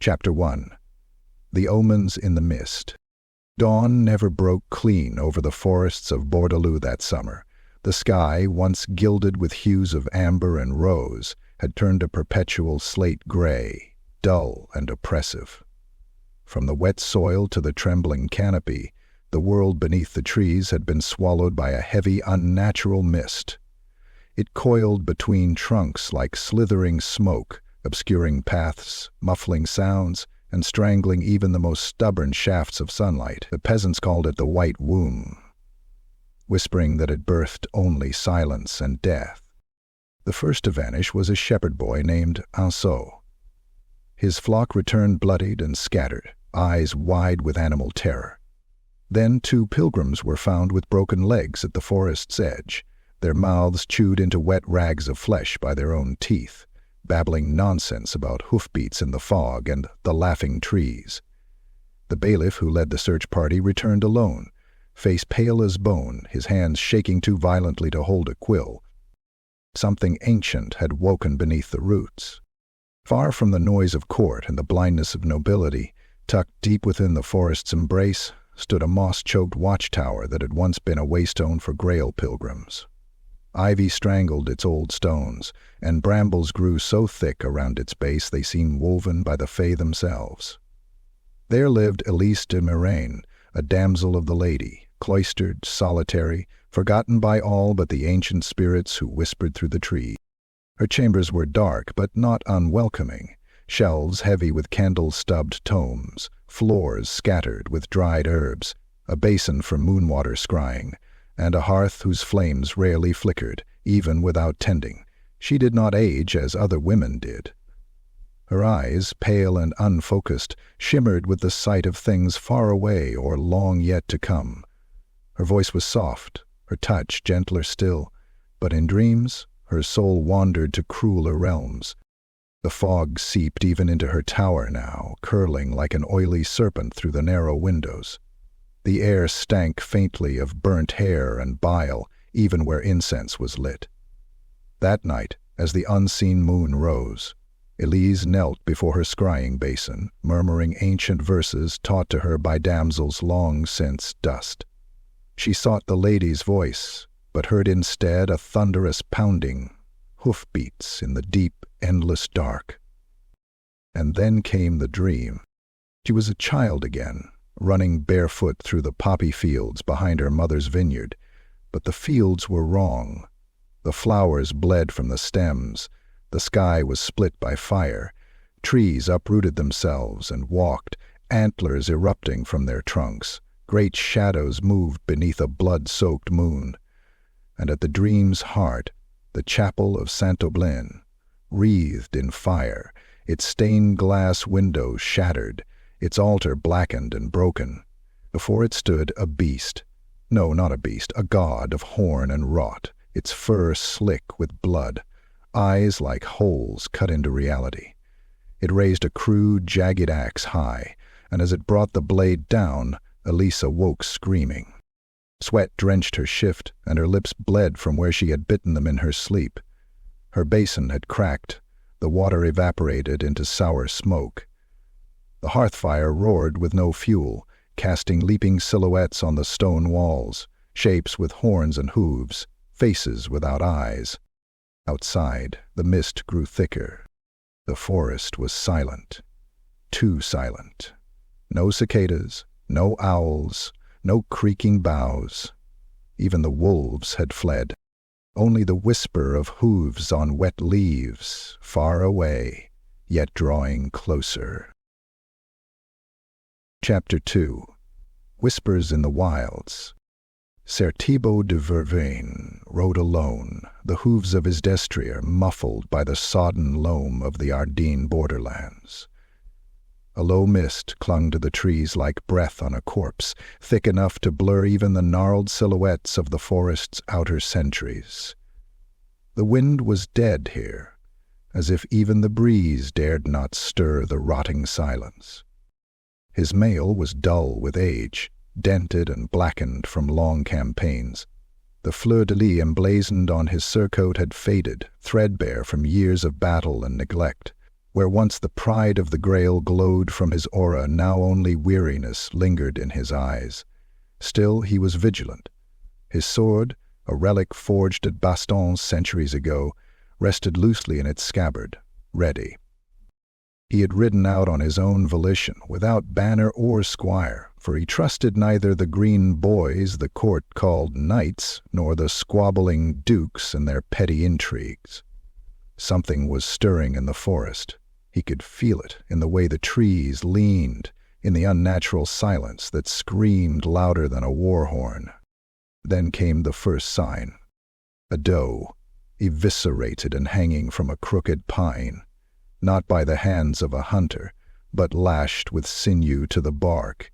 Chapter 1. The Omens in the Mist. Dawn never broke clean over the forests of Bordelou that summer. The sky, once gilded with hues of amber and rose, had turned a perpetual slate gray, dull and oppressive. From the wet soil to the trembling canopy, the world beneath the trees had been swallowed by a heavy, unnatural mist. It coiled between trunks like slithering smoke, obscuring paths, muffling sounds, and strangling even the most stubborn shafts of sunlight. The peasants called it the White Womb, whispering that it birthed only silence and death. The first to vanish was a shepherd boy named Anceau. His flock returned bloodied and scattered, eyes wide with animal terror. Then 2 pilgrims were found with broken legs at the forest's edge, their mouths chewed into wet rags of flesh by their own teeth, babbling nonsense about hoofbeats in the fog and the laughing trees. The bailiff who led the search party returned alone, face pale as bone, his hands shaking too violently to hold a quill. Something ancient had woken beneath the roots. Far from the noise of court and the blindness of nobility, tucked deep within the forest's embrace, stood a moss-choked watchtower that had once been a waystone for Grail pilgrims. Ivy strangled its old stones, and brambles grew so thick around its base they seemed woven by the Fae themselves. There lived Elise de Miraine, a damsel of the lady, cloistered, solitary, forgotten by all but the ancient spirits who whispered through the trees. Her chambers were dark but not unwelcoming, shelves heavy with candle-stubbed tomes, floors scattered with dried herbs, a basin for moonwater scrying, and a hearth whose flames rarely flickered, even without tending. She did not age as other women did. Her eyes, pale and unfocused, shimmered with the sight of things far away or long yet to come. Her voice was soft, her touch gentler still, but in dreams her soul wandered to crueler realms. The fog seeped even into her tower now, curling like an oily serpent through the narrow windows. The air stank faintly of burnt hair and bile, even where incense was lit. That night, as the unseen moon rose, Elise knelt before her scrying basin, murmuring ancient verses taught to her by damsels long since dust. She sought the lady's voice, but heard instead a thunderous pounding, hoofbeats in the deep, endless dark. And then came the dream. She was a child again, running barefoot through the poppy fields behind her mother's vineyard, but the fields were wrong. The flowers bled from the stems, the sky was split by fire, trees uprooted themselves and walked, antlers erupting from their trunks, great shadows moved beneath a blood-soaked moon. And at the dream's heart, the chapel of Sainte-Aubeline, wreathed in fire, its stained glass windows shattered, its altar blackened and broken. Before it stood a beast. No, not a beast, a god of horn and wrought, its fur slick with blood, eyes like holes cut into reality. It raised a crude, jagged axe high, and as it brought the blade down, Elise awoke screaming. Sweat drenched her shift, and her lips bled from where she had bitten them in her sleep. Her basin had cracked, the water evaporated into sour smoke. The hearth fire roared with no fuel, casting leaping silhouettes on the stone walls, shapes with horns and hooves, faces without eyes. Outside, the mist grew thicker. The forest was silent, too silent. No cicadas, no owls, no creaking boughs. Even the wolves had fled. Only the whisper of hooves on wet leaves, far away, yet drawing closer. Chapter 2. Whispers in the Wilds. Sir Tibo Dervine rode alone, the hooves of his destrier muffled by the sodden loam of the Ardenne borderlands. A low mist clung to the trees like breath on a corpse, thick enough to blur even the gnarled silhouettes of the forest's outer sentries. The wind was dead here, as if even the breeze dared not stir the rotting silence. His mail was dull with age, dented and blackened from long campaigns. The fleur-de-lis emblazoned on his surcoat had faded, threadbare from years of battle and neglect. Where once the pride of the Grail glowed from his aura, now only weariness lingered in his eyes. Still, he was vigilant. His sword, a relic forged at Bastogne centuries ago, rested loosely in its scabbard, ready. He had ridden out on his own volition, without banner or squire, for he trusted neither the green boys the court called knights, nor the squabbling dukes and their petty intrigues. Something was stirring in the forest. He could feel it in the way the trees leaned, in the unnatural silence that screamed louder than a war horn. Then came the first sign. A doe, eviscerated and hanging from a crooked pine, not by the hands of a hunter, but lashed with sinew to the bark,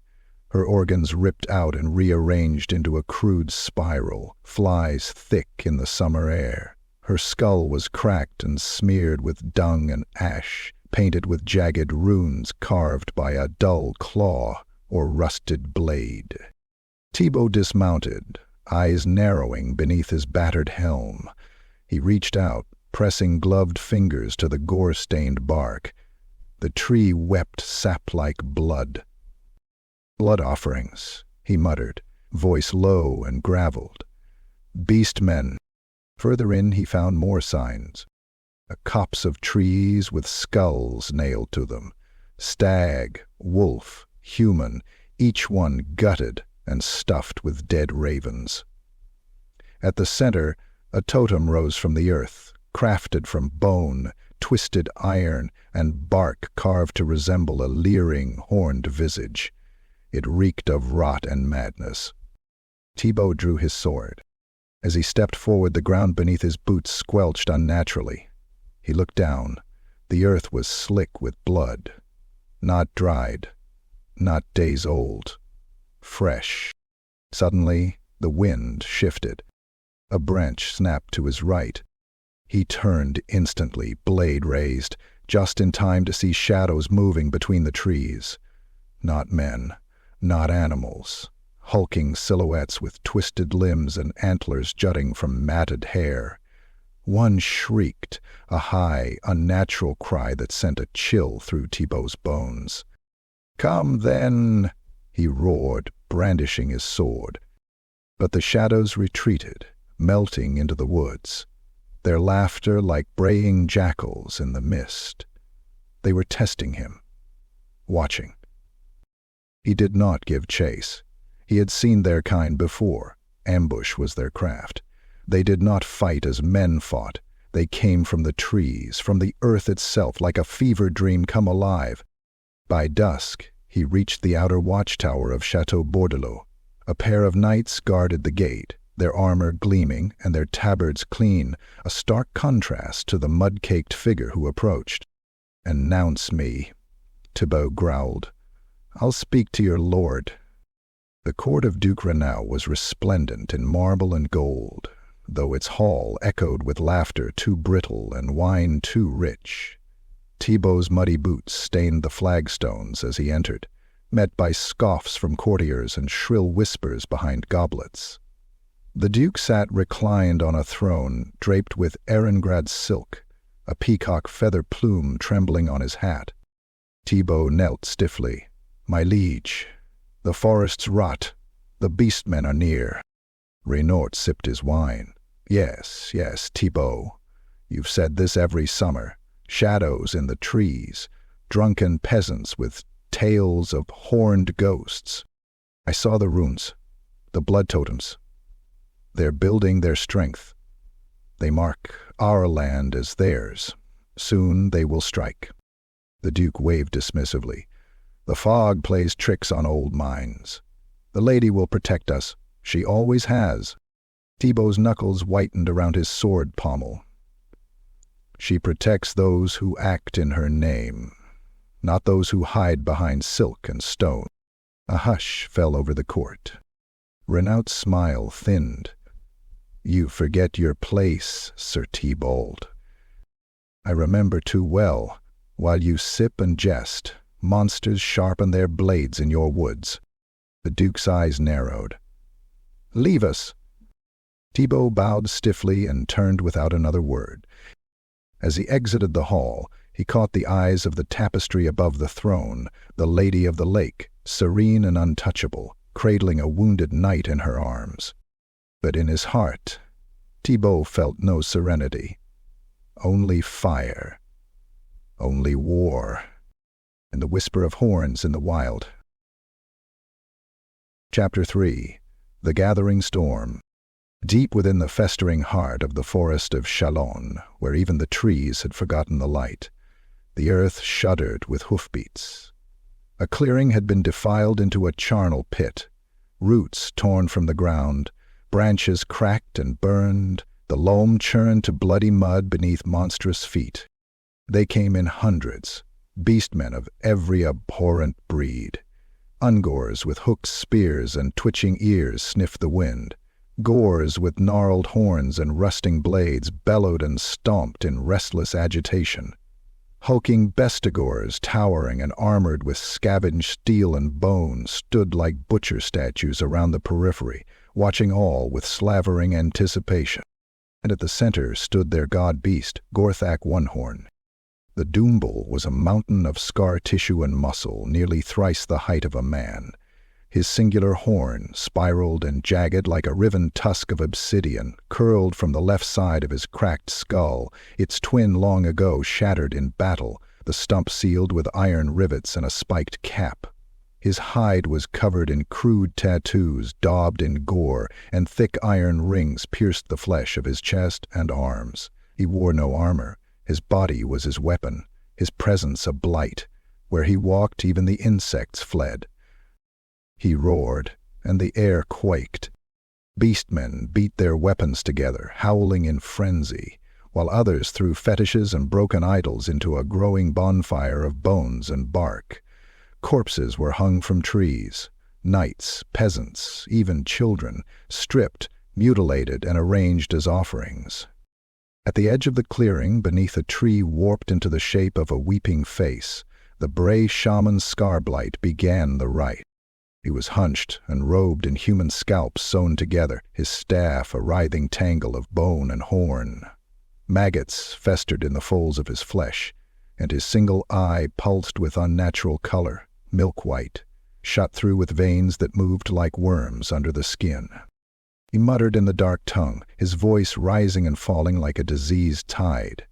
her organs ripped out and rearranged into a crude spiral, flies thick in the summer air. Her skull was cracked and smeared with dung and ash, painted with jagged runes carved by a dull claw or rusted blade. Tibo dismounted, eyes narrowing beneath his battered helm. He reached out, pressing gloved fingers to the gore-stained bark. The tree wept sap-like blood. "Blood offerings," he muttered, voice low and graveled. "Beastmen." Further in he found more signs. A copse of trees with skulls nailed to them. Stag, wolf, human, each one gutted and stuffed with dead ravens. At the center, a totem rose from the earth, crafted from bone, twisted iron, and bark carved to resemble a leering, horned visage. It reeked of rot and madness. Tibo drew his sword. As he stepped forward, the ground beneath his boots squelched unnaturally. He looked down. The earth was slick with blood. Not dried. Not days old. Fresh. Suddenly, the wind shifted. A branch snapped to his right. He turned instantly, blade raised, just in time to see shadows moving between the trees. Not men. Not animals. Hulking silhouettes with twisted limbs and antlers jutting from matted hair. One shrieked, a high, unnatural cry that sent a chill through Tibo's bones. "Come, then!" he roared, brandishing his sword. But the shadows retreated, melting into the woods, their laughter like braying jackals in the mist. They were testing him, watching. He did not give chase. He had seen their kind before. Ambush was their craft. They did not fight as men fought. They came from the trees, from the earth itself, like a fever dream come alive. By dusk, he reached the outer watchtower of Chateau Bordelot. A pair of knights guarded the gate, their armor gleaming and their tabards clean, a stark contrast to the mud-caked figure who approached. "Announce me," Tibo growled. "I'll speak to your lord." The court of Duke Renaud was resplendent in marble and gold, though its hall echoed with laughter too brittle and wine too rich. Tibo's muddy boots stained the flagstones as he entered, met by scoffs from courtiers and shrill whispers behind goblets. The Duke sat reclined on a throne draped with Eringrad silk, a peacock feather plume trembling on his hat. Tibo knelt stiffly. "My liege, the forests rot. The beastmen are near." Renaud sipped his wine. Yes, Tibo. You've said this every summer. Shadows in the trees, drunken peasants with tales of horned ghosts. I saw the runes, the blood totems. They're building their strength. They mark our land as theirs. Soon they will strike. The Duke waved dismissively. "The fog plays tricks on old minds. The lady will protect us. She always has." Tibo's knuckles whitened around his sword pommel. "She protects those who act in her name, not those who hide behind silk and stone." A hush fell over the court. Renaud's smile thinned. "You forget your place, Sir Tybalt. I remember too well. While you sip and jest, monsters sharpen their blades in your woods." The Duke's eyes narrowed. "Leave us." Tibo bowed stiffly and turned without another word. As he exited the hall, He caught the eyes of the tapestry above the throne, the Lady of the Lake, serene and untouchable, cradling a wounded knight in her arms. But in his heart, Tibo felt no serenity. Only fire. Only war. And the whisper of horns in the wild. Chapter 3. The Gathering Storm. Deep within the festering heart of the Forest of Chalons, where even the trees had forgotten the light, the earth shuddered with hoofbeats. A clearing had been defiled into a charnel pit, roots torn from the ground, branches cracked and burned, the loam churned to bloody mud beneath monstrous feet. They came in hundreds, beastmen of every abhorrent breed. Ungors with hooked spears and twitching ears sniffed the wind. Gors with gnarled horns and rusting blades bellowed and stomped in restless agitation. Hulking bestigors, towering and armored with scavenged steel and bone, stood like butcher statues around the periphery, watching all with slavering anticipation. And at the center stood their god-beast, Gorthak One-Horn. The Doombull was a mountain of scar tissue and muscle, nearly thrice the height of a man. His singular horn, spiraled and jagged like a riven tusk of obsidian, curled from the left side of his cracked skull, its twin long ago shattered in battle, the stump sealed with iron rivets and a spiked cap. His hide was covered in crude tattoos daubed in gore, and thick iron rings pierced the flesh of his chest and arms. He wore no armor. His body was his weapon, his presence a blight. Where he walked, even the insects fled. He roared, and the air quaked. Beastmen beat their weapons together, howling in frenzy, while others threw fetishes and broken idols into a growing bonfire of bones and bark. Corpses were hung from trees. Knights, peasants, even children, stripped, mutilated, and arranged as offerings. At the edge of the clearing, beneath a tree warped into the shape of a weeping face, the Bray shaman Scarblight began the rite. He was hunched and robed in human scalps sewn together, his staff a writhing tangle of bone and horn. Maggots festered in the folds of his flesh, and his single eye pulsed with unnatural color, milk-white, shut through with veins that moved like worms under the skin. He muttered in the dark tongue, his voice rising and falling like a diseased tide.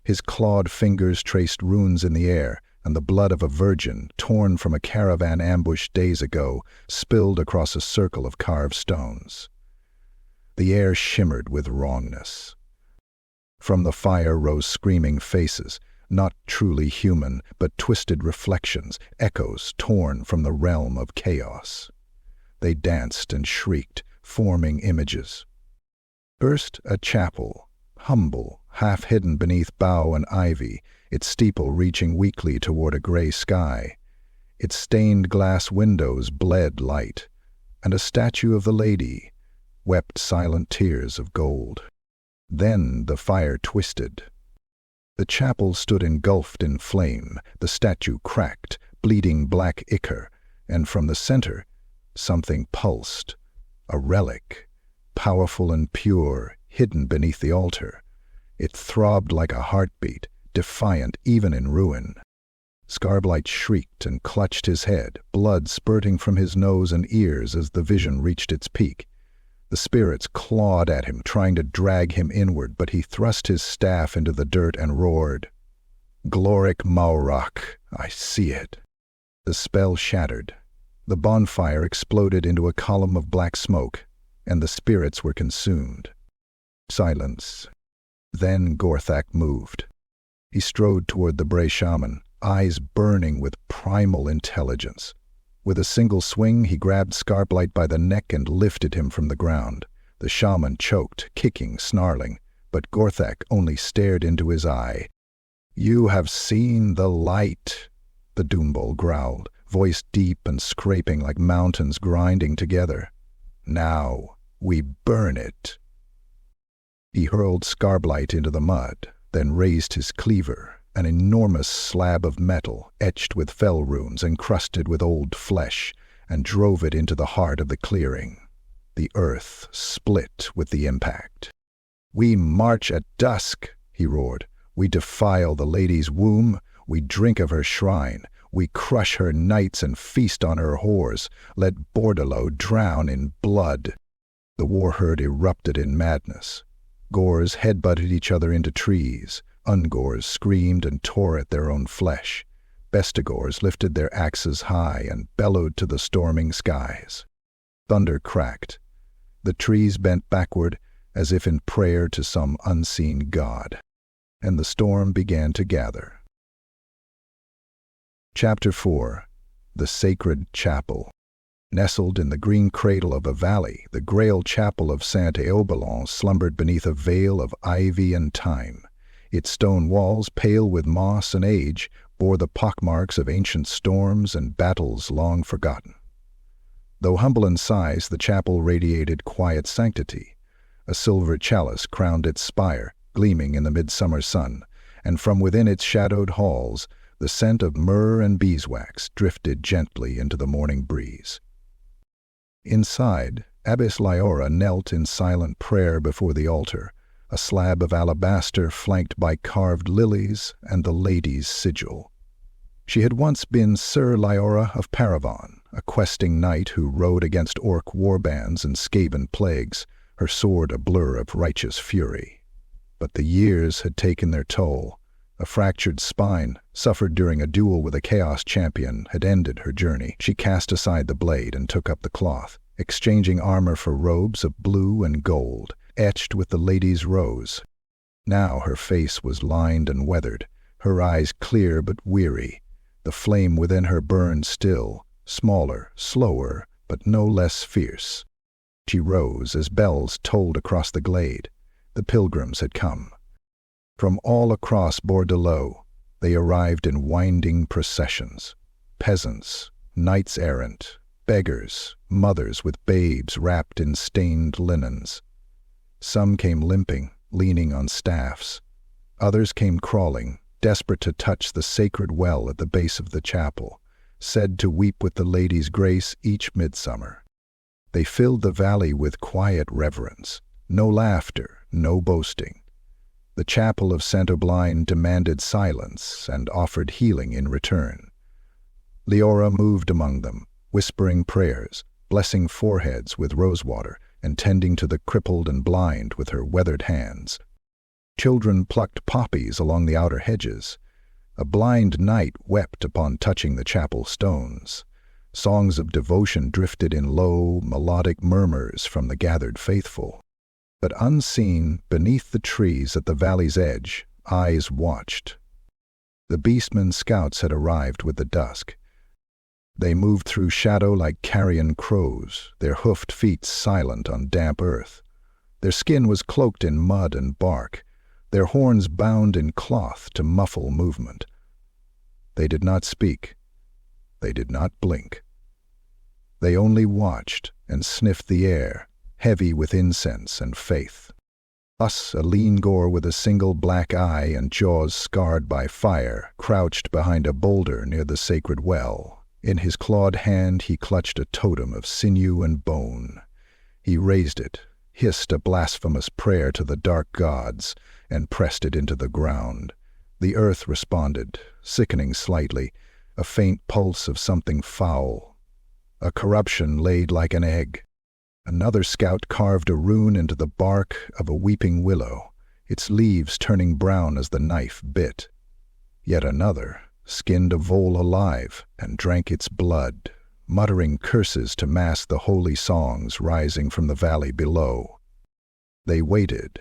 His clawed fingers traced runes in the air, and the blood of a virgin, torn from a caravan ambush days ago, spilled across a circle of carved stones. The air shimmered with wrongness. From the fire rose screaming faces, not truly human, but twisted reflections, echoes torn from the realm of chaos. They danced and shrieked, forming images. First a chapel, humble, half-hidden beneath bough and ivy, its steeple reaching weakly toward a gray sky. Its stained glass windows bled light, and a statue of the lady wept silent tears of gold. Then the fire twisted. The chapel stood engulfed in flame, the statue cracked, bleeding black ichor, and from the center something pulsed. A relic, powerful and pure, hidden beneath the altar. It throbbed like a heartbeat, defiant even in ruin. Scarblight shrieked and clutched his head, blood spurting from his nose and ears as the vision reached its peak. The spirits clawed at him, trying to drag him inward, but he thrust his staff into the dirt and roared, "Gloric Maurak, I see it." The spell shattered. The bonfire exploded into a column of black smoke, and the spirits were consumed. Silence. Then Gorthak moved. He strode toward the Bray shaman, eyes burning with primal intelligence. With a single swing, he grabbed Scarblight by the neck and lifted him from the ground. The shaman choked, kicking, snarling, but Gorthak only stared into his eye. "You have seen the light," the Doombull growled, voice deep and scraping like mountains grinding together. "Now we burn it." He hurled Scarblight into the mud, then raised his cleaver, an enormous slab of metal etched with fell runes and crusted with old flesh, and drove it into the heart of the clearing. The earth split with the impact. "We march at dusk," he roared. We defile the lady's womb, we drink of her shrine, we crush her knights and feast on her whores, let Bordelot drown in blood." The warherd erupted in madness. Gores headbutted each other into trees, ungores screamed and tore at their own flesh. Bestigores lifted their axes high and bellowed to the storming skies. Thunder cracked. The trees bent backward as if in prayer to some unseen god. And the storm began to gather. Chapter 4. The Sacred Chapel. Nestled in the green cradle of a valley, the Grail Chapel of Sainte-Aubeline slumbered beneath a veil of ivy and thyme. Its stone walls, pale with moss and age, bore the pockmarks of ancient storms and battles long forgotten. Though humble in size, the chapel radiated quiet sanctity. A silver chalice crowned its spire, gleaming in the midsummer sun, and from within its shadowed halls the scent of myrrh and beeswax drifted gently into the morning breeze. Inside, Abbess Leora knelt in silent prayer before the altar, a slab of alabaster flanked by carved lilies and the lady's sigil. She had once been Sir Leora of Paravon, a questing knight who rode against orc warbands and Skaven plagues, her sword a blur of righteous fury. But the years had taken their toll. A fractured spine, suffered during a duel with a Chaos champion, had ended her journey. She cast aside the blade and took up the cloth, exchanging armor for robes of blue and gold, etched with the lady's rose. Now her face was lined and weathered, her eyes clear but weary. The flame within her burned still, smaller, slower, but no less fierce. She rose as bells tolled across the glade. The pilgrims had come. From all across Bordelot, they arrived in winding processions. Peasants, knights-errant, beggars, mothers with babes wrapped in stained linens. Some came limping, leaning on staffs. Others came crawling, desperate to touch the sacred well at the base of the chapel, said to weep with the lady's grace each midsummer. They filled the valley with quiet reverence, no laughter, no boasting. The chapel of Sainte-Aubeline demanded silence and offered healing in return. Leora moved among them, whispering prayers, blessing foreheads with rosewater, and tending to the crippled and blind with her weathered hands. Children plucked poppies along the outer hedges. A blind knight wept upon touching the chapel stones. Songs of devotion drifted in low, melodic murmurs from the gathered faithful. But unseen, beneath the trees at the valley's edge, eyes watched. The Beastman scouts had arrived with the dusk. They moved through shadow like carrion crows, their hoofed feet silent on damp earth. Their skin was cloaked in mud and bark, their horns bound in cloth to muffle movement. They did not speak. They did not blink. They only watched and sniffed the air, heavy with incense and faith. Us, a lean gore with a single black eye and jaws scarred by fire, crouched behind a boulder near the sacred well. In his clawed hand he clutched a totem of sinew and bone. He raised it, hissed a blasphemous prayer to the dark gods, and pressed it into the ground. The earth responded, sickening slightly, a faint pulse of something foul. A corruption laid like an egg. Another scout carved a rune into the bark of a weeping willow, its leaves turning brown as the knife bit. Yet another skinned a vole alive and drank its blood, muttering curses to mask the holy songs rising from the valley below. They waited.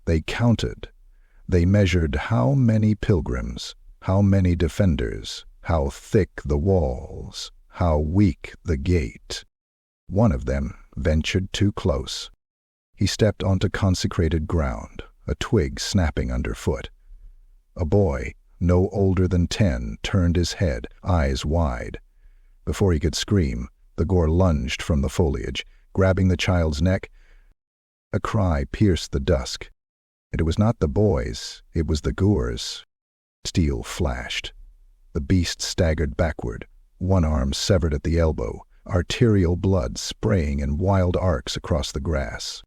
They counted. They measured how many pilgrims, how many defenders, how thick the walls, how weak the gate. One of them ventured too close. He stepped onto consecrated ground, a twig snapping underfoot. A boy, no older than 10, turned his head, eyes wide. Before he could scream, the gore lunged from the foliage, grabbing the child's neck. A cry pierced the dusk. It was not the boys, it was the Goors. Steel flashed. The beast staggered backward, one arm severed at the elbow, arterial blood spraying in wild arcs across the grass.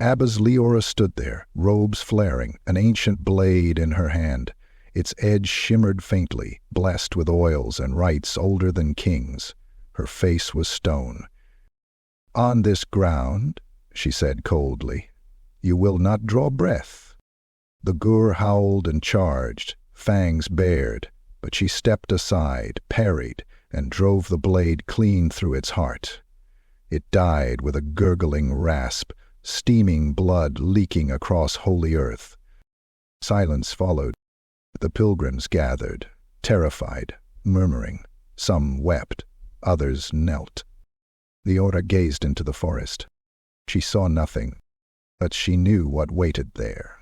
Abba's Leora stood there, robes flaring, an ancient blade in her hand. Its edge shimmered faintly, blessed with oils and rites older than kings. Her face was stone. "On this ground," she said coldly, "you will not draw breath." The gur howled and charged, fangs bared, but she stepped aside, parried, and drove the blade clean through its heart. It died with a gurgling rasp, steaming blood leaking across holy earth. Silence followed. The pilgrims gathered, terrified, murmuring. Some wept, others knelt. Leora gazed into the forest. She saw nothing, but she knew what waited there.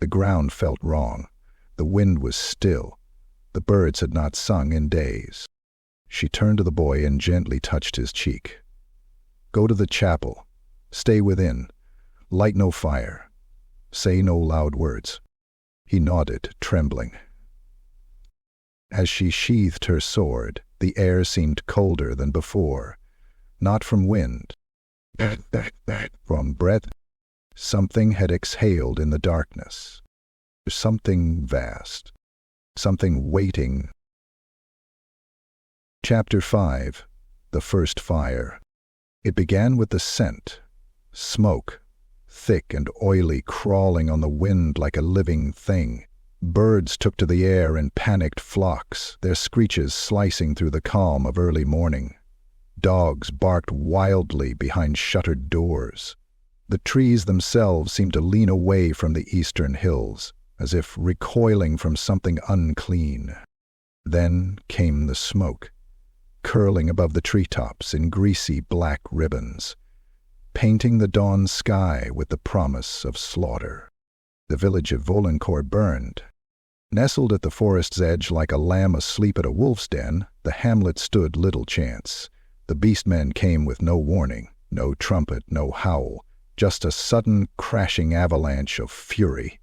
The ground felt wrong. The wind was still. The birds had not sung in days. She turned to the boy and gently touched his cheek. "Go to the chapel. Stay within. Light no fire. Say no loud words." He nodded, trembling. As she sheathed her sword, the air seemed colder than before. Not from wind. From breath. Something had exhaled in the darkness. Something vast. Something waiting. Chapter 5. The First Fire. It began with the scent. Smoke, thick and oily, crawling on the wind like a living thing. Birds took to the air in panicked flocks, their screeches slicing through the calm of early morning. Dogs barked wildly behind shuttered doors. The trees themselves seemed to lean away from the eastern hills, as if recoiling from something unclean. Then came the smoke, curling above the treetops in greasy black ribbons, painting the dawn sky with the promise of slaughter. The village of Volancourt burned. Nestled at the forest's edge like a lamb asleep at a wolf's den, the hamlet stood little chance. The Beastman came with no warning, no trumpet, no howl, just a sudden crashing avalanche of fury.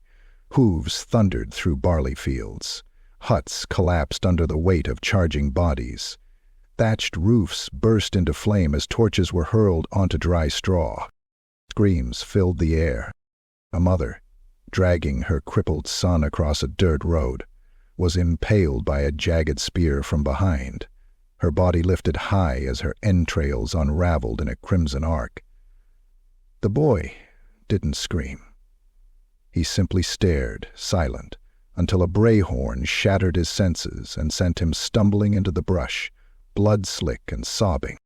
Hooves thundered through barley fields. Huts collapsed under the weight of charging bodies. Thatched roofs burst into flame as torches were hurled onto dry straw. Screams filled the air. A mother, dragging her crippled son across a dirt road, was impaled by a jagged spear from behind, her body lifted high as her entrails unraveled in a crimson arc. The boy didn't scream. He simply stared, silent, until a bray horn shattered his senses and sent him stumbling into the brush, blood-slick and sobbing.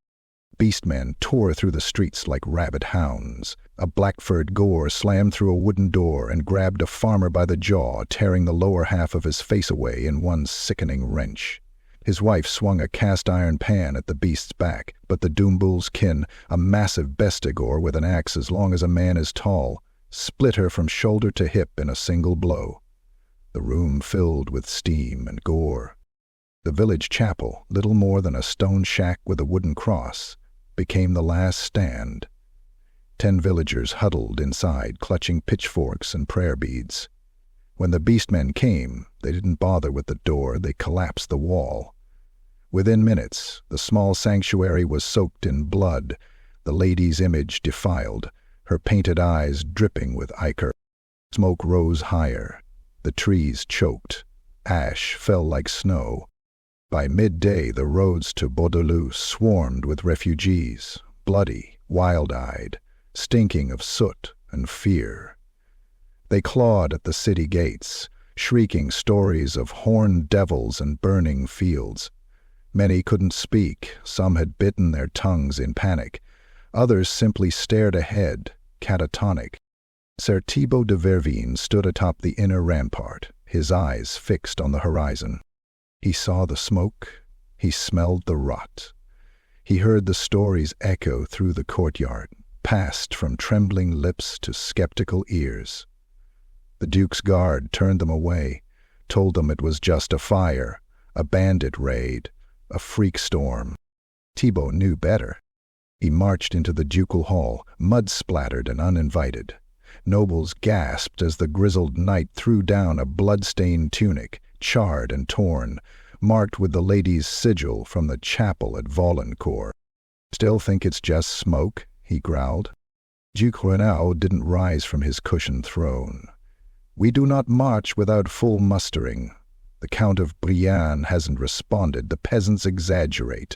Beastmen tore through the streets like rabid hounds. A black-furred gore slammed through a wooden door and grabbed a farmer by the jaw, tearing the lower half of his face away in one sickening wrench. His wife swung a cast-iron pan at the beast's back, but the Doombull's kin, a massive bestigor with an axe as long as a man is tall, split her from shoulder to hip in a single blow. The room filled with steam and gore. The village chapel, little more than a stone shack with a wooden cross, became the last stand. 10 villagers huddled inside, clutching pitchforks and prayer beads. When the Beastmen came, they didn't bother with the door, they collapsed the wall. Within minutes, the small sanctuary was soaked in blood, the lady's image defiled, her painted eyes dripping with ichor. Smoke rose higher. The trees choked. Ash fell like snow. By midday, the roads to Bordeaux swarmed with refugees, bloody, wild-eyed, stinking of soot and fear. They clawed at the city gates, shrieking stories of horned devils and burning fields. Many couldn't speak, some had bitten their tongues in panic. Others simply stared ahead, catatonic. Sir Tibo Dervine stood atop the inner rampart, his eyes fixed on the horizon. He saw the smoke, he smelled the rot. He heard the stories echo through the courtyard, passed from trembling lips to skeptical ears. The Duke's guard turned them away, told them it was just a fire, a bandit raid, a freak storm. Tibo knew better. He marched into the ducal hall, mud-splattered and uninvited. Nobles gasped as the grizzled knight threw down a blood-stained tunic, charred and torn, marked with the lady's sigil from the chapel at Volancourt. "Still think it's just smoke?" he growled. Duke Renaud didn't rise from his cushioned throne. "We do not march without full mustering. The Count of Brienne hasn't responded. The peasants exaggerate."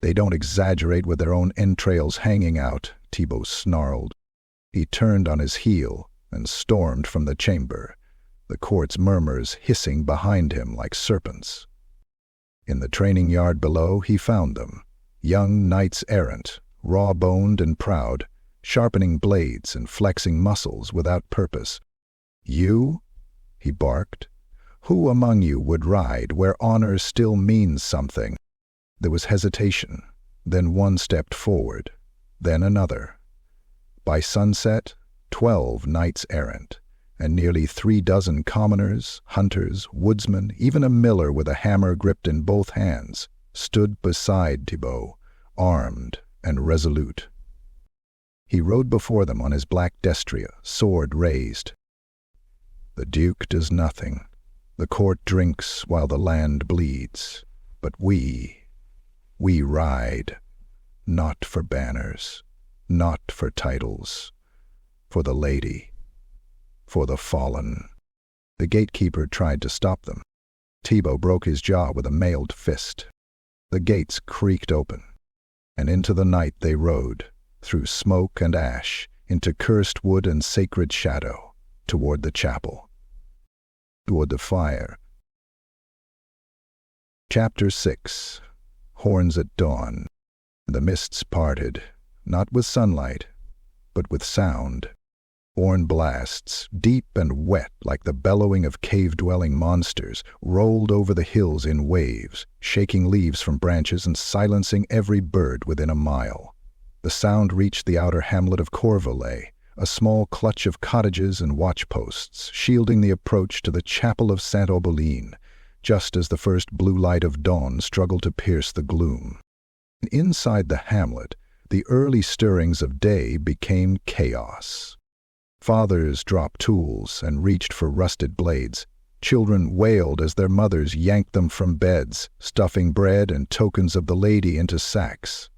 "They don't exaggerate with their own entrails hanging out," Tibo snarled. He turned on his heel and stormed from the chamber, the court's murmurs hissing behind him like serpents. In the training yard below he found them, young knights-errant, raw-boned and proud, sharpening blades and flexing muscles without purpose. "You?" he barked. "Who among you would ride where honor still means something?" There was hesitation, then one stepped forward, then another. By sunset, 12 knights-errant, and nearly 36 commoners, hunters, woodsmen, even a miller with a hammer gripped in both hands, stood beside Tibo, armed and resolute. He rode before them on his black destrier, sword raised. "The Duke does nothing. The court drinks while the land bleeds. But we ride, not for banners, not for titles, for the lady, for the fallen." The gatekeeper tried to stop them. Tibo broke his jaw with a mailed fist. The gates creaked open, and into the night they rode, through smoke and ash, into cursed wood and sacred shadow, toward the chapel, toward the fire. Chapter 6. Horns at Dawn. The mists parted, not with sunlight, but with sound. Horn blasts, deep and wet like the bellowing of cave-dwelling monsters, rolled over the hills in waves, shaking leaves from branches and silencing every bird within a mile. The sound reached the outer hamlet of Courvalet, a small clutch of cottages and watchposts, shielding the approach to the chapel of Sainte-Aubeline, just as the first blue light of dawn struggled to pierce the gloom. Inside the hamlet, the early stirrings of day became chaos. Fathers dropped tools and reached for rusted blades. Children wailed as their mothers yanked them from beds, stuffing bread and tokens of the lady into sacks.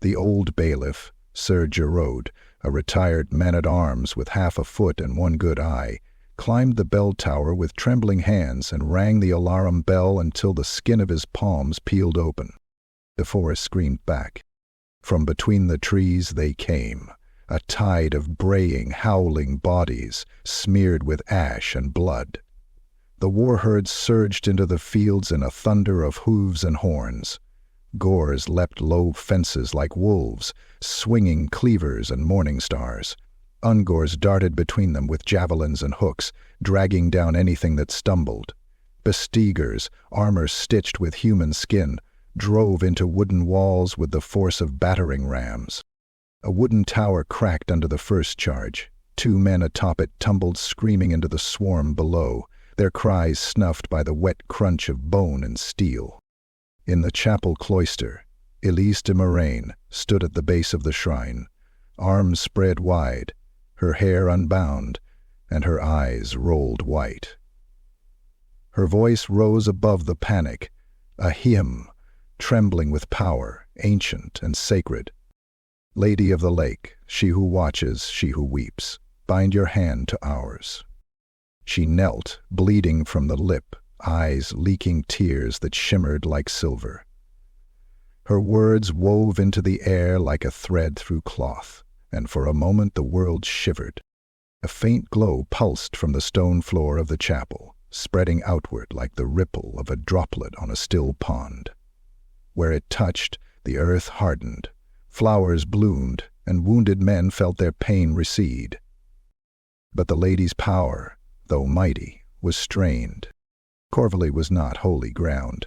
The old bailiff, Sir Geraud, a retired man-at-arms with half a foot and one good eye, climbed the bell tower with trembling hands and rang the alarum bell until the skin of his palms peeled open. The forest screamed back. From between the trees they came, a tide of braying, howling bodies, smeared with ash and blood. The warherds surged into the fields in a thunder of hooves and horns. Gors leapt low fences like wolves, swinging cleavers and morning stars. Ungors darted between them with javelins and hooks, dragging down anything that stumbled. Besteegers, armor stitched with human skin, drove into wooden walls with the force of battering rams. A wooden tower cracked under the first charge. 2 men atop it tumbled screaming into the swarm below, their cries snuffed by the wet crunch of bone and steel. In the chapel cloister, Elise de Moraine stood at the base of the shrine, arms spread wide, her hair unbound, and her eyes rolled white. Her voice rose above the panic, a hymn, trembling with power, ancient and sacred. "Lady of the lake, she who watches, she who weeps, bind your hand to ours." She knelt, bleeding from the lip, eyes leaking tears that shimmered like silver. Her words wove into the air like a thread through cloth, and for a moment the world shivered. A faint glow pulsed from the stone floor of the chapel, spreading outward like the ripple of a droplet on a still pond. Where it touched, the earth hardened, flowers bloomed, and wounded men felt their pain recede. But the lady's power, though mighty, was strained. Courvalet was not holy ground.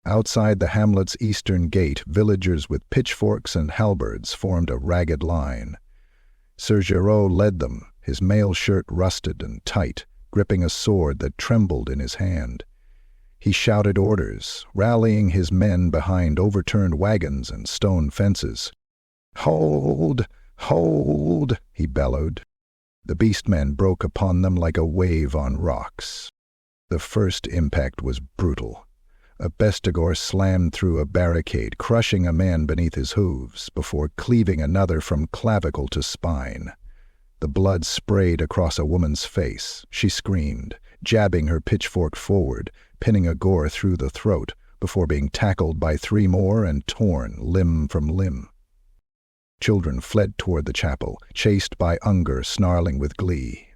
Outside the hamlet's eastern gate, villagers with pitchforks and halberds formed a ragged line. Sir Geraud led them, his mail shirt rusted and tight, gripping a sword that trembled in his hand. He shouted orders, rallying his men behind overturned wagons and stone fences. "Hold! Hold!" he bellowed. The Beastman broke upon them like a wave on rocks. The first impact was brutal. A bestigor slammed through a barricade, crushing a man beneath his hooves, before cleaving another from clavicle to spine. The blood sprayed across a woman's face. She screamed, jabbing her pitchfork forward, pinning a gore through the throat, before being tackled by 3 more and torn limb from limb. Children fled toward the chapel, chased by Unger snarling with glee.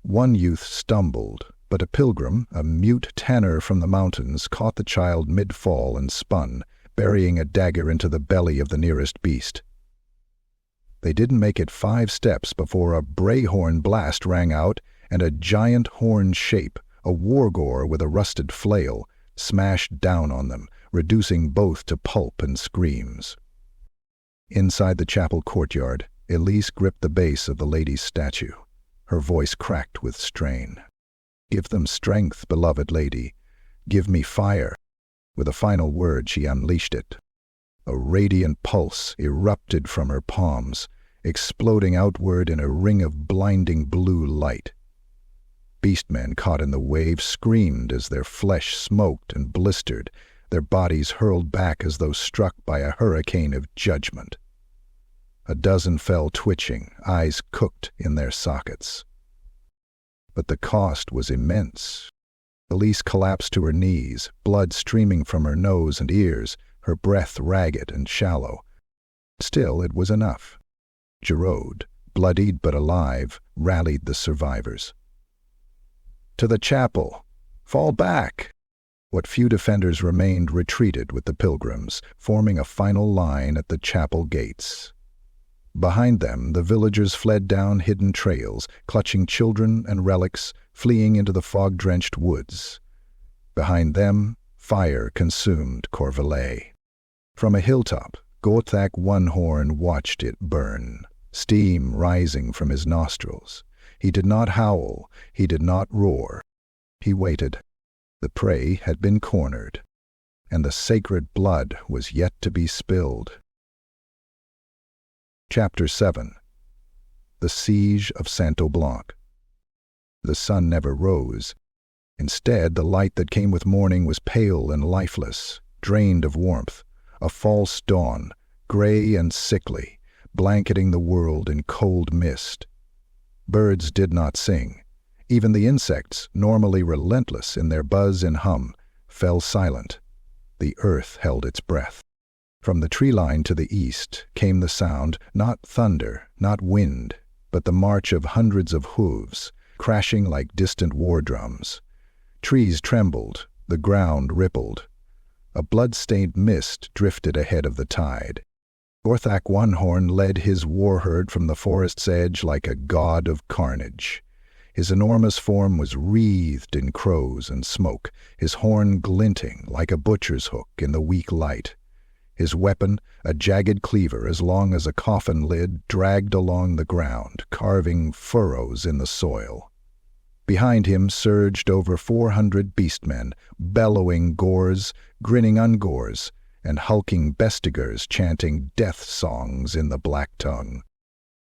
One youth stumbled, but a pilgrim, a mute tanner from the mountains, caught the child mid-fall and spun, burying a dagger into the belly of the nearest beast. They didn't make it 5 steps before a brayhorn blast rang out, and a giant horn shape, a wargore with a rusted flail, smashed down on them, reducing both to pulp and screams. Inside the chapel courtyard, Elise gripped the base of the lady's statue. Her voice cracked with strain. "Give them strength, beloved lady. Give me fire." With a final word, she unleashed it. A radiant pulse erupted from her palms, exploding outward in a ring of blinding blue light. Beastmen caught in the wave screamed as their flesh smoked and blistered, their bodies hurled back as though struck by a hurricane of judgment. A dozen fell twitching, eyes cooked in their sockets. But the cost was immense. Elise collapsed to her knees, blood streaming from her nose and ears, her breath ragged and shallow. Still, it was enough. Giraud, bloodied but alive, rallied the survivors. "To the chapel! Fall back!" What few defenders remained retreated with the pilgrims, forming a final line at the chapel gates. Behind them, the villagers fled down hidden trails, clutching children and relics, fleeing into the fog-drenched woods. Behind them, fire consumed Corvelay. From a hilltop, Gorthak One-Horn watched it burn, steam rising from his nostrils. He did not howl, he did not roar. He waited. The prey had been cornered, and the sacred blood was yet to be spilled. Chapter 7. The Siege of Sainte-Aubeline. The sun never rose. Instead, the light that came with morning was pale and lifeless, drained of warmth, a false dawn, gray and sickly, blanketing the world in cold mist. Birds did not sing. Even the insects, normally relentless in their buzz and hum, fell silent. The earth held its breath. From the tree line to the east came the sound, not thunder, not wind, but the march of hundreds of hooves, crashing like distant war drums. Trees trembled, the ground rippled. A blood-stained mist drifted ahead of the tide. Gorthak One-Horn led his warherd from the forest's edge like a god of carnage. His enormous form was wreathed in crows and smoke, his horn glinting like a butcher's hook in the weak light. His weapon, a jagged cleaver as long as a coffin lid, dragged along the ground, carving furrows in the soil. Behind him surged over 400 beastmen, bellowing gores, grinning ungores, and hulking bestigers chanting death songs in the black tongue.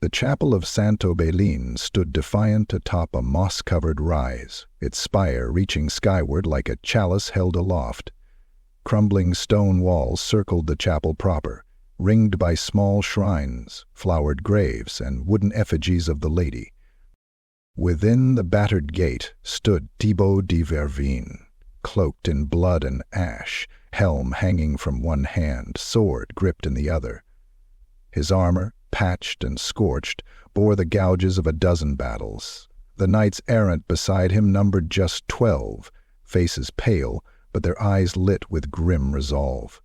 The chapel of Sainte-Aubeline stood defiant atop a moss-covered rise, its spire reaching skyward like a chalice held aloft. Crumbling stone walls circled the chapel proper, ringed by small shrines, flowered graves, and wooden effigies of the lady. Within the battered gate stood Tibo Dervine, cloaked in blood and ash, helm hanging from one hand, sword gripped in the other. His armor, patched and scorched, bore the gouges of a dozen battles. The knights errant beside him numbered just 12, faces pale, but their eyes lit with grim resolve.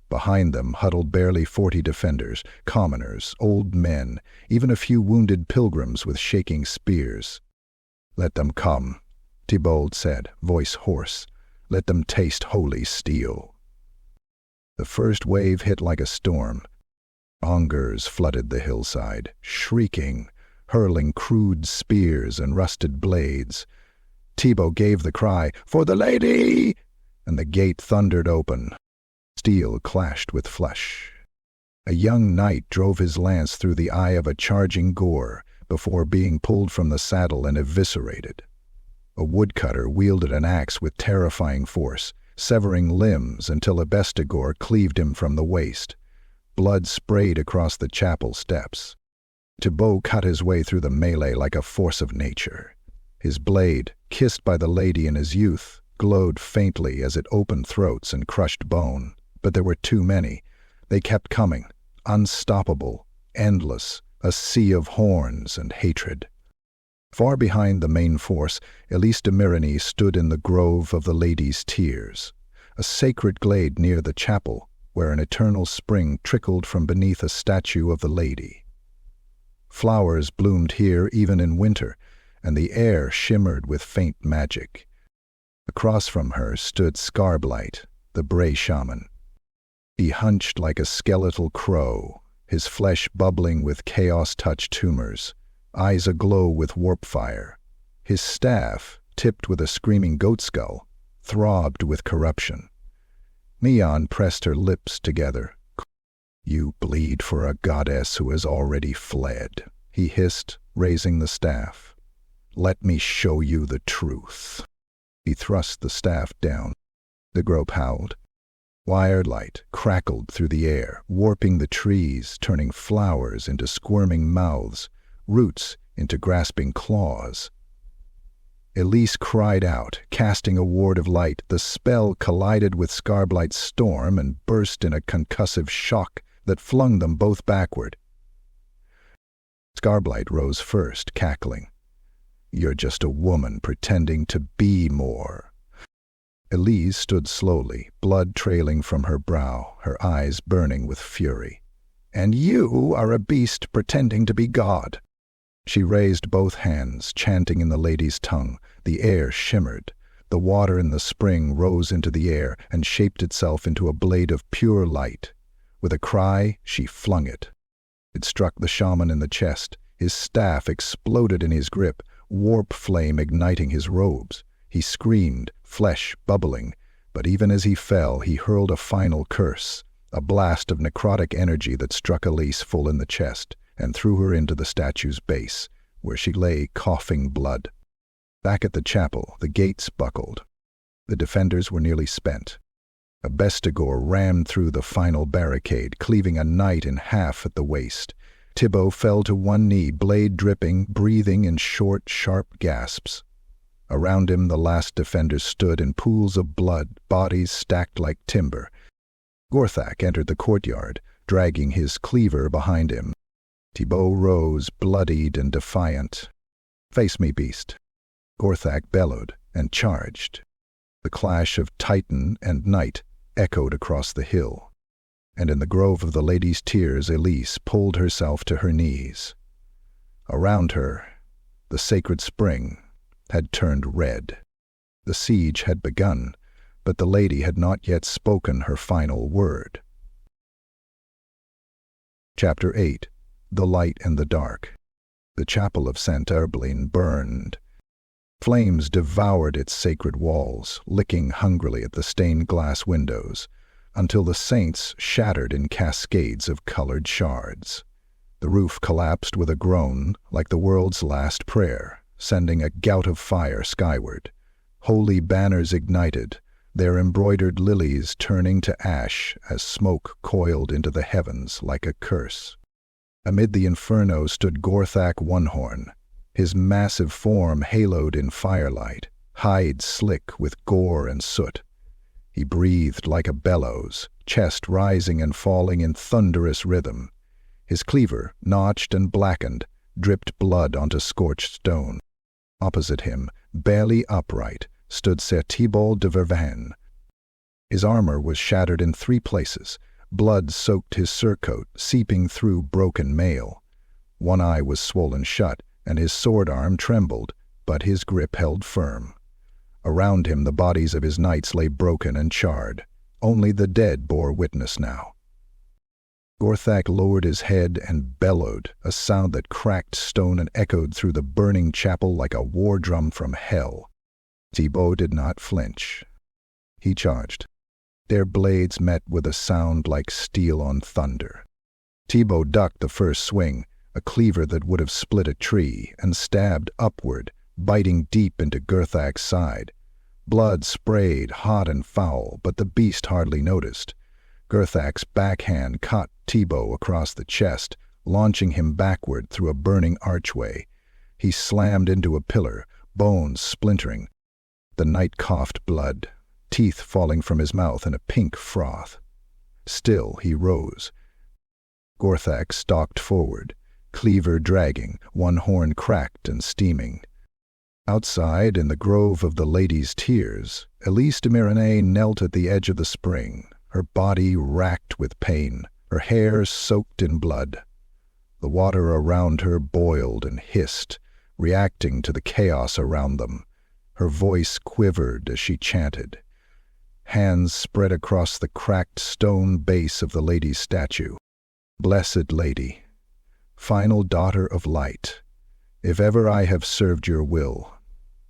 Behind them huddled barely 40 defenders, commoners, old men, even a few wounded pilgrims with shaking spears. "Let them come," Thibault said, voice hoarse. "Let them taste holy steel." The first wave hit like a storm. Ongers flooded the hillside, shrieking, hurling crude spears and rusted blades. Tibo gave the cry, "For the lady!" and the gate thundered open. Steel clashed with flesh. A young knight drove his lance through the eye of a charging gore before being pulled from the saddle and eviscerated. A woodcutter wielded an axe with terrifying force, severing limbs until a bestigor cleaved him from the waist. Blood sprayed across the chapel steps. Tibo cut his way through the melee like a force of nature. His blade, kissed by the lady in his youth, glowed faintly as it opened throats and crushed bone. But there were too many. They kept coming, unstoppable, endless, a sea of horns and hatred. Far behind the main force, Elise de Myrrhine stood in the grove of the Lady's Tears, a sacred glade near the chapel where an eternal spring trickled from beneath a statue of the Lady. Flowers bloomed here even in winter, and the air shimmered with faint magic. Across from her stood Sainte-Aubeline, the Bray shaman. He hunched like a skeletal crow, his flesh bubbling with chaos-touch tumors, eyes aglow with warp fire. His staff, tipped with a screaming goat skull, throbbed with corruption. Mian pressed her lips together. "You bleed for a goddess who has already fled," he hissed, raising the staff. "Let me show you the truth." He thrust the staff down. The grope howled. Wire light crackled through the air, warping the trees, turning flowers into squirming mouths, roots into grasping claws. Elise cried out, casting a ward of light. The spell collided with Sainte-Aubelin's storm and burst in a concussive shock that flung them both backward. Sainte-Aubeline rose first, cackling. "You're just a woman pretending to be more." Elise stood slowly, blood trailing from her brow, her eyes burning with fury. "And you are a beast pretending to be God." She raised both hands, chanting in the Lady's tongue. The air shimmered. The water in the spring rose into the air and shaped itself into a blade of pure light. With a cry, she flung it. It struck the shaman in the chest. His staff exploded in his grip, warp flame igniting his robes. He screamed, flesh bubbling, but even as he fell, he hurled a final curse, a blast of necrotic energy that struck Elise full in the chest and threw her into the statue's base, where she lay coughing blood. Back at the chapel, the gates buckled. The defenders were nearly spent. A bestigor rammed through the final barricade, cleaving a knight in half at the waist. Tibo fell to one knee, blade dripping, breathing in short, sharp gasps. Around him the last defenders stood in pools of blood, bodies stacked like timber. Gorthak entered the courtyard, dragging his cleaver behind him. Tibo rose, bloodied and defiant. "Face me, beast." Gorthak bellowed and charged. The clash of Titan and Knight echoed across the hill, and in the grove of the Lady's Tears Elise pulled herself to her knees. Around her, the sacred spring had turned red. The siege had begun, but the Lady had not yet spoken her final word. Chapter 8. The Light and the Dark. The chapel of Sainte-Aubeline burned. Flames devoured its sacred walls, licking hungrily at the stained glass windows, until the saints shattered in cascades of colored shards. The roof collapsed with a groan, like the world's last prayer, sending a gout of fire skyward. Holy banners ignited, their embroidered lilies turning to ash as smoke coiled into the heavens like a curse. Amid the inferno stood Gorthak One-Horn, his massive form haloed in firelight, hide slick with gore and soot. He breathed like a bellows, chest rising and falling in thunderous rhythm. His cleaver, notched and blackened, dripped blood onto scorched stone. Opposite him, barely upright, stood Sir Tibo Dervine. His armor was shattered in 3 places. Blood soaked his surcoat, seeping through broken mail. One eye was swollen shut, and his sword arm trembled, but his grip held firm. Around him the bodies of his knights lay broken and charred. Only the dead bore witness now. Gorthak lowered his head and bellowed, a sound that cracked stone and echoed through the burning chapel like a war drum from hell. Tibo did not flinch. He charged. Their blades met with a sound like steel on thunder. Tibo ducked the first swing, a cleaver that would have split a tree, and stabbed upward, biting deep into Gorthak's side. Blood sprayed hot and foul, but the beast hardly noticed. Gorthak's backhand caught Tibo across the chest, launching him backward through a burning archway. He slammed into a pillar, bones splintering. The knight coughed blood, teeth falling from his mouth in a pink froth. Still he rose. Gorthak stalked forward, cleaver dragging, one horn cracked and steaming. Outside, in the grove of the Lady's Tears, Elise de Mirenay knelt at the edge of the spring, her body racked with pain, her hair soaked in blood. The water around her boiled and hissed, reacting to the chaos around them. Her voice quivered as she chanted. Hands spread across the cracked stone base of the lady's statue. Blessed Lady, final daughter of light, if ever I have served your will,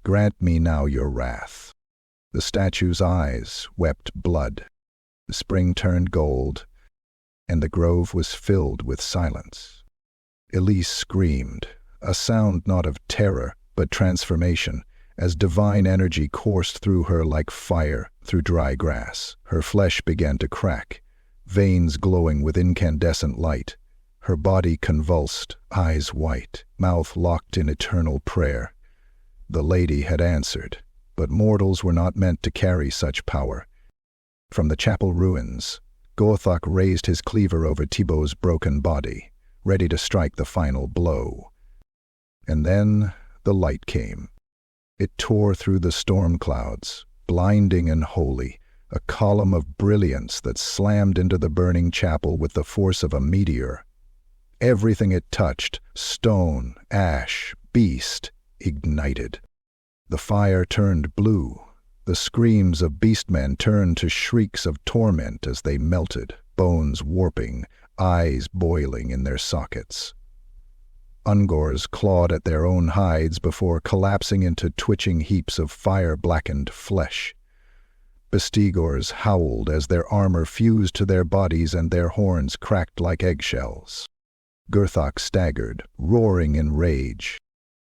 grant me now your wrath. The statue's eyes wept blood. The spring turned gold, and the grove was filled with silence. Elise screamed, a sound not of terror, but transformation, as divine energy coursed through her like fire through dry grass. Her flesh began to crack, veins glowing with incandescent light. Her body convulsed, eyes white, mouth locked in eternal prayer. The lady had answered, but mortals were not meant to carry such power. From the chapel ruins, Gorthak raised his cleaver over Tibo's broken body, ready to strike the final blow. And then the light came. It tore through the storm clouds, blinding and holy, a column of brilliance that slammed into the burning chapel with the force of a meteor. Everything it touched, stone, ash, beast, ignited. The fire turned blue. The screams of Beastmen turned to shrieks of torment as they melted, bones warping, eyes boiling in their sockets. Ungors clawed at their own hides before collapsing into twitching heaps of fire-blackened flesh. Bestigors howled as their armor fused to their bodies and their horns cracked like eggshells. Gorthak staggered, roaring in rage.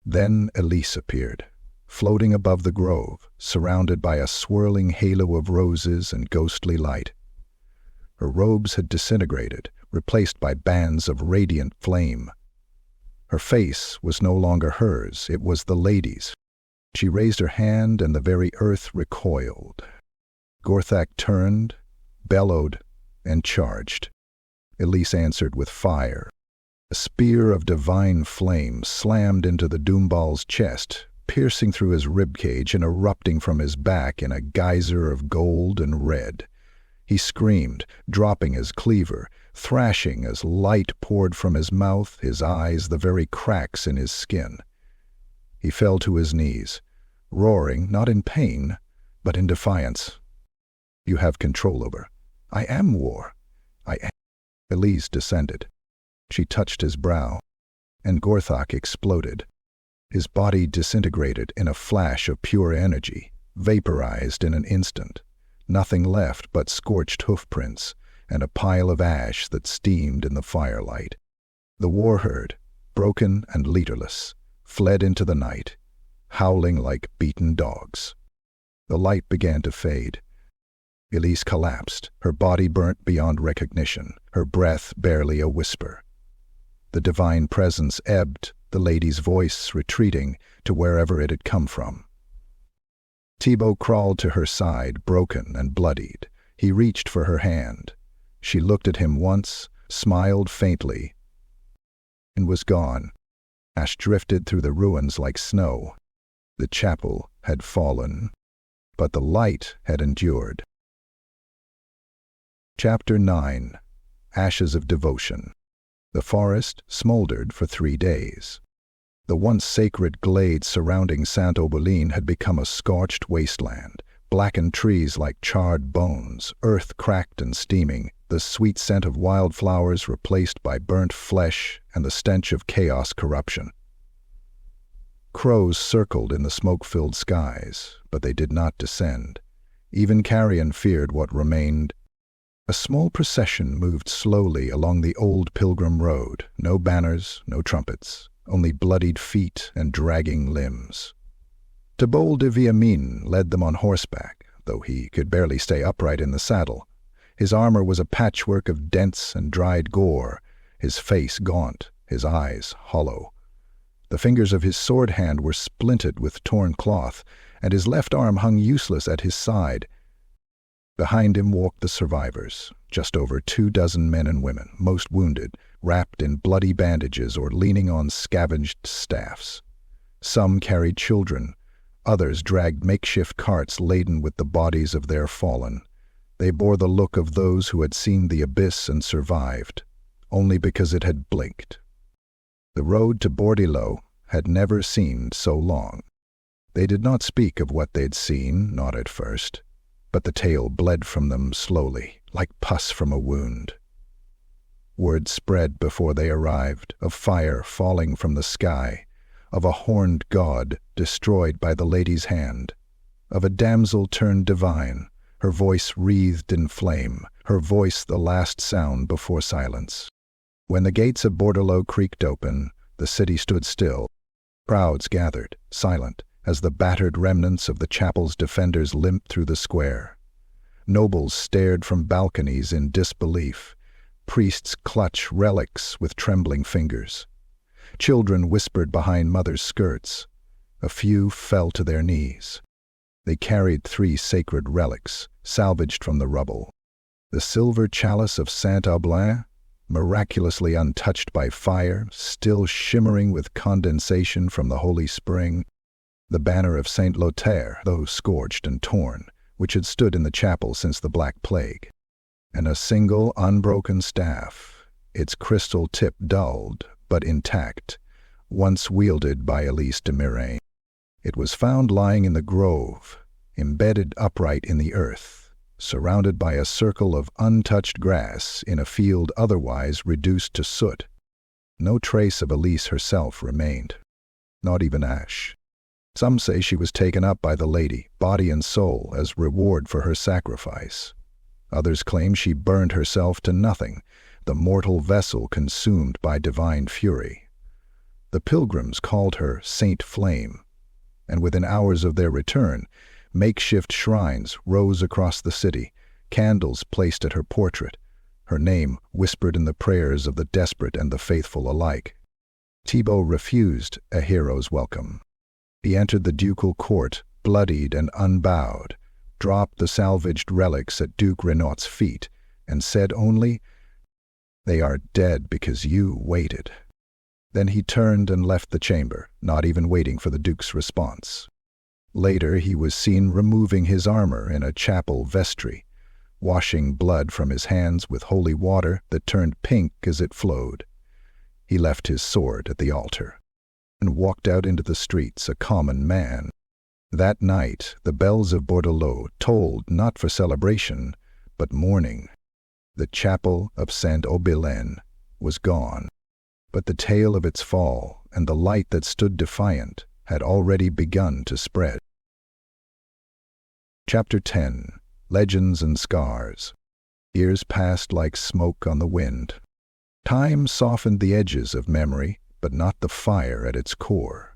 Then Elise appeared, floating above the grove, surrounded by a swirling halo of roses and ghostly light. Her robes had disintegrated, replaced by bands of radiant flame. Her face was no longer hers, it was the lady's. She raised her hand and the very earth recoiled. Gorthak turned, bellowed, and charged. Elise answered with fire. A spear of divine flame slammed into the Doombull's chest, piercing through his ribcage and erupting from his back in a geyser of gold and red. He screamed, dropping his cleaver, thrashing as light poured from his mouth, his eyes, the very cracks in his skin. He fell to his knees, roaring not in pain, but in defiance. You have control over. I am war. I am. Elise descended. She touched his brow, and Gorthak exploded. His body disintegrated in a flash of pure energy, vaporized in an instant. Nothing left but scorched hoofprints and a pile of ash that steamed in the firelight. The warherd, broken and leaderless, fled into the night, howling like beaten dogs. The light began to fade. Elise collapsed, her body burnt beyond recognition, her breath barely a whisper. The divine presence ebbed, the lady's voice retreating to wherever it had come from. Tibo crawled to her side, broken and bloodied. He reached for her hand. She looked at him once, smiled faintly, and was gone. Ash drifted through the ruins like snow. The chapel had fallen, but the light had endured. Chapter 9. Ashes of Devotion. The forest smoldered for 3 days. The once sacred glade surrounding Sainte-Aubeline had become a scorched wasteland, blackened trees like charred bones, earth cracked and steaming, the sweet scent of wildflowers replaced by burnt flesh and the stench of chaos corruption. Crows circled in the smoke-filled skies, but they did not descend. Even carrion feared what remained. A small procession moved slowly along the old pilgrim road, no banners, no trumpets, only bloodied feet and dragging limbs. Doombull Dervine led them on horseback, though he could barely stay upright in the saddle. His armor was a patchwork of dents and dried gore, his face gaunt, his eyes hollow. The fingers of his sword hand were splinted with torn cloth, and his left arm hung useless at his side. Behind him walked the survivors, just over 24 men and women, most wounded, wrapped in bloody bandages or leaning on scavenged staffs. Some carried children, others dragged makeshift carts laden with the bodies of their fallen. They bore the look of those who had seen the abyss and survived, only because it had blinked. The road to Bordelot had never seemed so long. They did not speak of what they'd seen, not at first, but the tale bled from them slowly, like pus from a wound. Word spread before they arrived, of fire falling from the sky, of a horned god destroyed by the lady's hand, of a damsel turned divine, her voice wreathed in flame, her voice the last sound before silence. When the gates of Bordelot creaked open, the city stood still. Crowds gathered, silent, as the battered remnants of the chapel's defenders limped through the square. Nobles stared from balconies in disbelief. Priests clutched relics with trembling fingers. Children whispered behind mothers' skirts. A few fell to their knees. They carried 3 sacred relics, salvaged from the rubble. The silver chalice of Sainte-Aubeline, miraculously untouched by fire, still shimmering with condensation from the holy spring. The banner of Saint Lothaire, though scorched and torn, which had stood in the chapel since the Black Plague. And a single unbroken staff, its crystal tip dulled, but intact, once wielded by Elise de Miraine. It was found lying in the grove, embedded upright in the earth, surrounded by a circle of untouched grass in a field otherwise reduced to soot. No trace of Elise herself remained, not even ash. Some say she was taken up by the lady, body and soul, as reward for her sacrifice. Others claim she burned herself to nothing, the mortal vessel consumed by divine fury. The pilgrims called her Saint Flame, and within hours of their return, makeshift shrines rose across the city, candles placed at her portrait, her name whispered in the prayers of the desperate and the faithful alike. Tibo refused a hero's welcome. He entered the ducal court, bloodied and unbowed, dropped the salvaged relics at Duke Renaud's feet, and said only, "They are dead because you waited." Then he turned and left the chamber, not even waiting for the Duke's response. Later he was seen removing his armor in a chapel vestry, washing blood from his hands with holy water that turned pink as it flowed. He left his sword at the altar and walked out into the streets a common man. That night the bells of Bordelot tolled not for celebration, but mourning. The chapel of Sainte-Aubeline was gone, but the tale of its fall and the light that stood defiant had already begun to spread. Chapter 10. Legends and Scars. Years passed like smoke on the wind. Time softened the edges of memory, but not the fire at its core.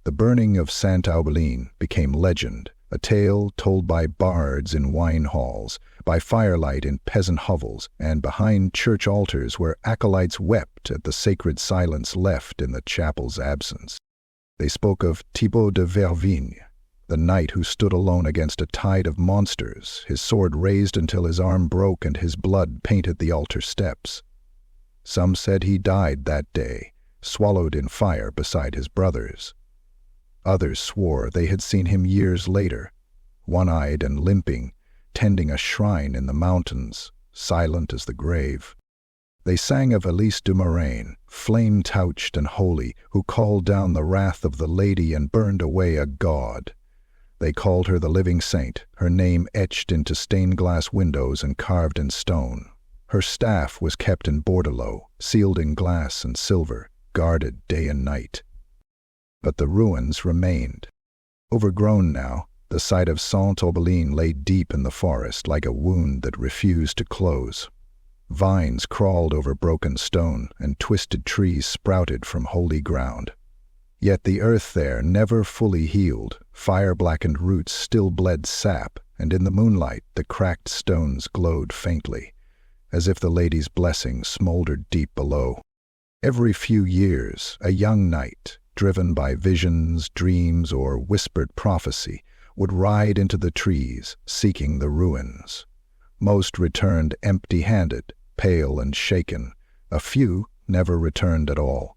The burning of Sainte-Aubeline became legend, a tale told by bards in wine halls, by firelight in peasant hovels, and behind church altars where acolytes wept at the sacred silence left in the chapel's absence. They spoke of Tibo Dervine, the knight who stood alone against a tide of monsters, his sword raised until his arm broke and his blood painted the altar steps. Some said he died that day, swallowed in fire beside his brothers. Others swore they had seen him years later, one-eyed and limping, tending a shrine in the mountains, silent as the grave. They sang of Elise de Miraine, flame-touched and holy, who called down the wrath of the lady and burned away a god. They called her the living saint, her name etched into stained-glass windows and carved in stone. Her staff was kept in Bordelot, sealed in glass and silver, guarded day and night. But the ruins remained. Overgrown now, the site of Sainte-Aubeline lay deep in the forest like a wound that refused to close. Vines crawled over broken stone, and twisted trees sprouted from holy ground. Yet the earth there never fully healed, fire-blackened roots still bled sap, and in the moonlight the cracked stones glowed faintly, as if the lady's blessing smoldered deep below. Every few years, a young knight, driven by visions, dreams, or whispered prophecy, would ride into the trees, seeking the ruins. Most returned empty-handed, pale and shaken. A few never returned at all.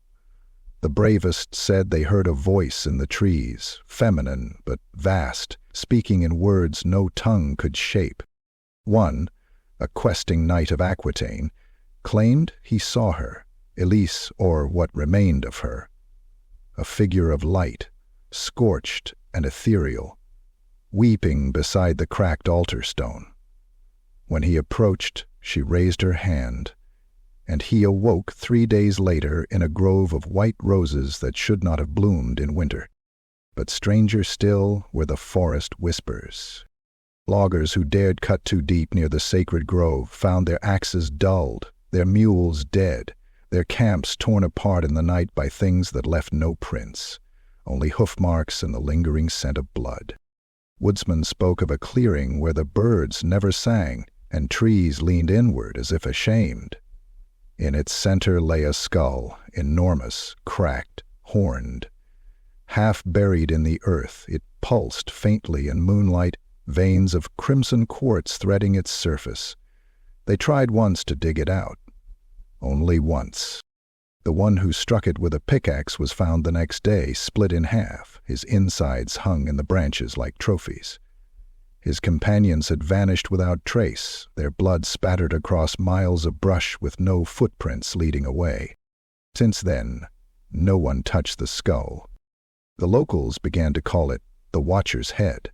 The bravest said they heard a voice in the trees, feminine but vast, speaking in words no tongue could shape. One, a questing knight of Aquitaine, claimed he saw her, Elise, or what remained of her. A figure of light, scorched and ethereal, weeping beside the cracked altar stone. When he approached, she raised her hand, and he awoke 3 days later in a grove of white roses that should not have bloomed in winter. But stranger still were the forest whispers. Loggers who dared cut too deep near the sacred grove found their axes dulled, their mules dead, their camps torn apart in the night by things that left no prints, only hoof marks and the lingering scent of blood. Woodsmen spoke of a clearing where the birds never sang, and trees leaned inward as if ashamed. In its center lay a skull, enormous, cracked, horned. Half buried in the earth, it pulsed faintly in moonlight, veins of crimson quartz threading its surface. They tried once to dig it out. Only once. The one who struck it with a pickaxe was found the next day, split in half, his insides hung in the branches like trophies. His companions had vanished without trace, their blood spattered across miles of brush with no footprints leading away. Since then, no one touched the skull. The locals began to call it the Watcher's Head.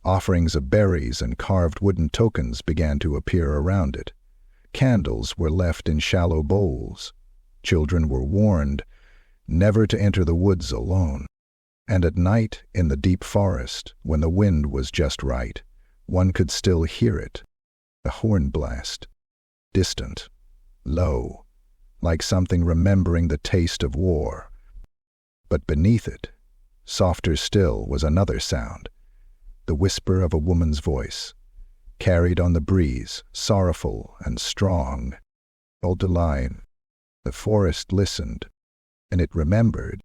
Offerings of berries and carved wooden tokens began to appear around it. Candles were left in shallow bowls. Children were warned never to enter the woods alone. And at night, in the deep forest, when the wind was just right, one could still hear it, a horn blast, distant, low, like something remembering the taste of war. But beneath it, softer still, was another sound, the whisper of a woman's voice, carried on the breeze, sorrowful and strong. Sainte-Aubeline. The forest listened, and it remembered